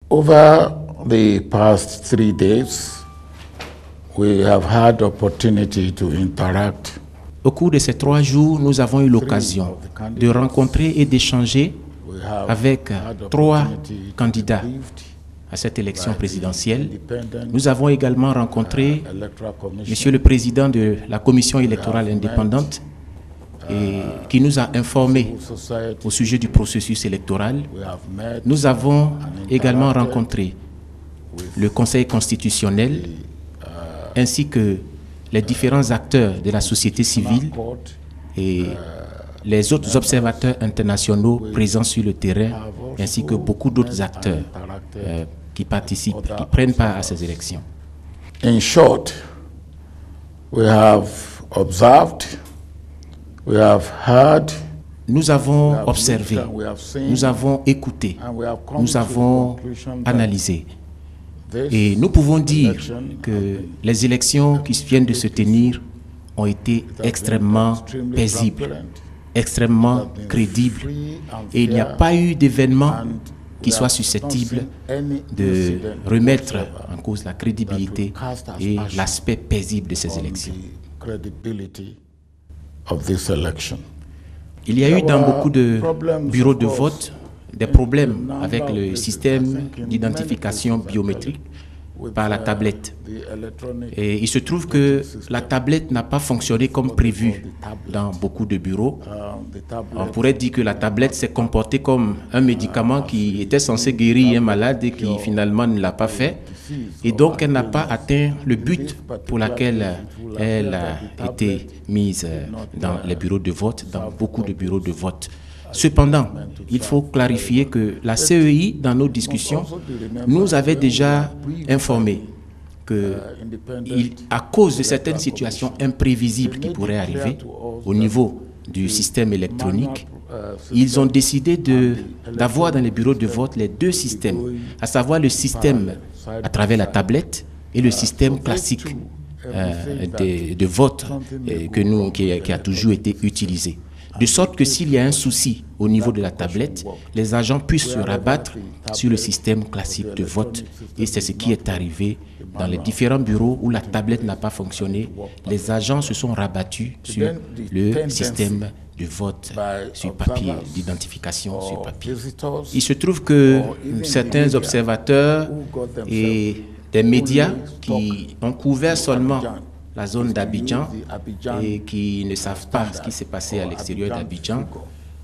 Over the past 3 days, we have had opportunity to interact. Au cours de ces 3 jours, nous avons eu l'occasion de rencontrer et d'échanger avec 3 candidats à cette élection présidentielle. Nous avons également rencontré Monsieur le Président de la Commission électorale indépendante et qui nous a informés au sujet du processus électoral. Nous avons également rencontré le Conseil constitutionnel ainsi que les différents acteurs de la société civile et les autres observateurs internationaux présents sur le terrain, ainsi que beaucoup d'autres acteurs qui participent, qui prennent part à ces élections. In short, we have observed, we have heard, nous avons observé, nous avons écouté, nous avons analysé. Et nous pouvons dire que les élections qui viennent de se tenir ont été extrêmement paisibles, extrêmement crédibles. Et il n'y a pas eu d'événement qui soit susceptible de remettre en cause la crédibilité et l'aspect paisible de ces élections. Il y a eu dans beaucoup de bureaux de vote des problèmes avec le système d'identification biométrique par la tablette. Et il se trouve que la tablette n'a pas fonctionné comme prévu dans beaucoup de bureaux. On pourrait dire que la tablette s'est comportée comme un médicament qui était censé guérir un malade et qui finalement ne l'a pas fait. Et donc elle n'a pas atteint le but pour lequel elle a été mise dans les bureaux de vote, dans beaucoup de bureaux de vote. Cependant, il faut clarifier que la CEI, dans nos discussions, nous avait déjà informé que, à cause de certaines situations imprévisibles qui pourraient arriver au niveau du système électronique, ils ont décidé d'avoir dans les bureaux de vote les 2 systèmes, à savoir le système à travers la tablette et le système classique de vote qui a toujours été utilisé. De sorte que s'il y a un souci au niveau de la tablette, les agents puissent se rabattre sur le système classique de vote. Et c'est ce qui est arrivé dans les différents bureaux où la tablette n'a pas fonctionné. Les agents se sont rabattus sur le système de vote sur papier, d'identification sur papier. Il se trouve que certains observateurs et des médias qui ont couvert seulement la zone d'Abidjan et qui ne savent pas ce qui s'est passé à l'extérieur d'Abidjan,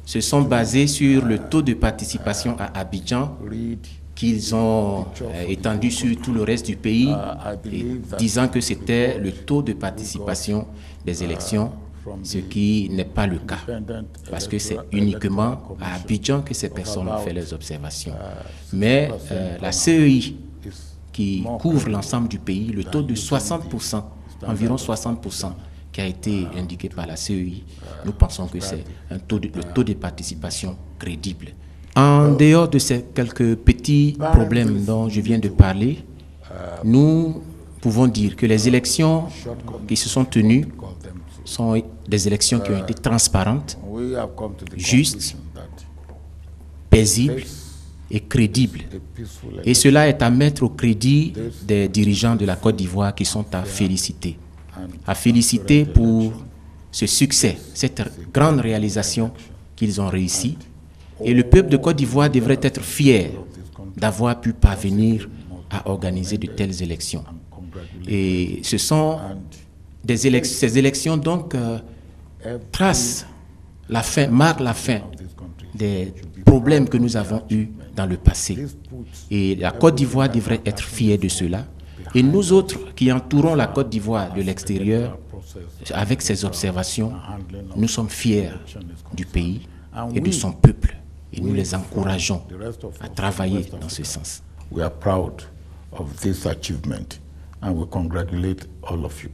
se sont basés sur le taux de participation à Abidjan qu'ils ont étendu sur tout le reste du pays, et disant que c'était le taux de participation des élections, ce qui n'est pas le cas, parce que c'est uniquement à Abidjan que ces personnes ont fait les observations. Mais la CEI, qui couvre l'ensemble du pays, le taux de 60%, environ 60%, qui a été indiqué par la CEI, nous pensons que c'est le taux de participation crédible. En dehors de ces quelques petits problèmes dont je viens de parler, nous pouvons dire que les élections qui se sont tenues sont des élections qui ont été transparentes, justes, paisibles et crédibles. Et cela est à mettre au crédit des dirigeants de la Côte d'Ivoire qui sont à féliciter. À féliciter pour ce succès, cette grande réalisation qu'ils ont réussi. Et le peuple de Côte d'Ivoire devrait être fier d'avoir pu parvenir à organiser de telles élections. Et ce sont ces élections donc tracent la fin, marquent la fin des problèmes que nous avons eus dans le passé. Et la Côte d'Ivoire devrait être fière de cela. Et nous autres qui entourons la Côte d'Ivoire de l'extérieur, avec ces observations, nous sommes fiers du pays et de son peuple. Et nous les encourageons à travailler dans ce sens. We are proud of this achievement and we congratulate all of you.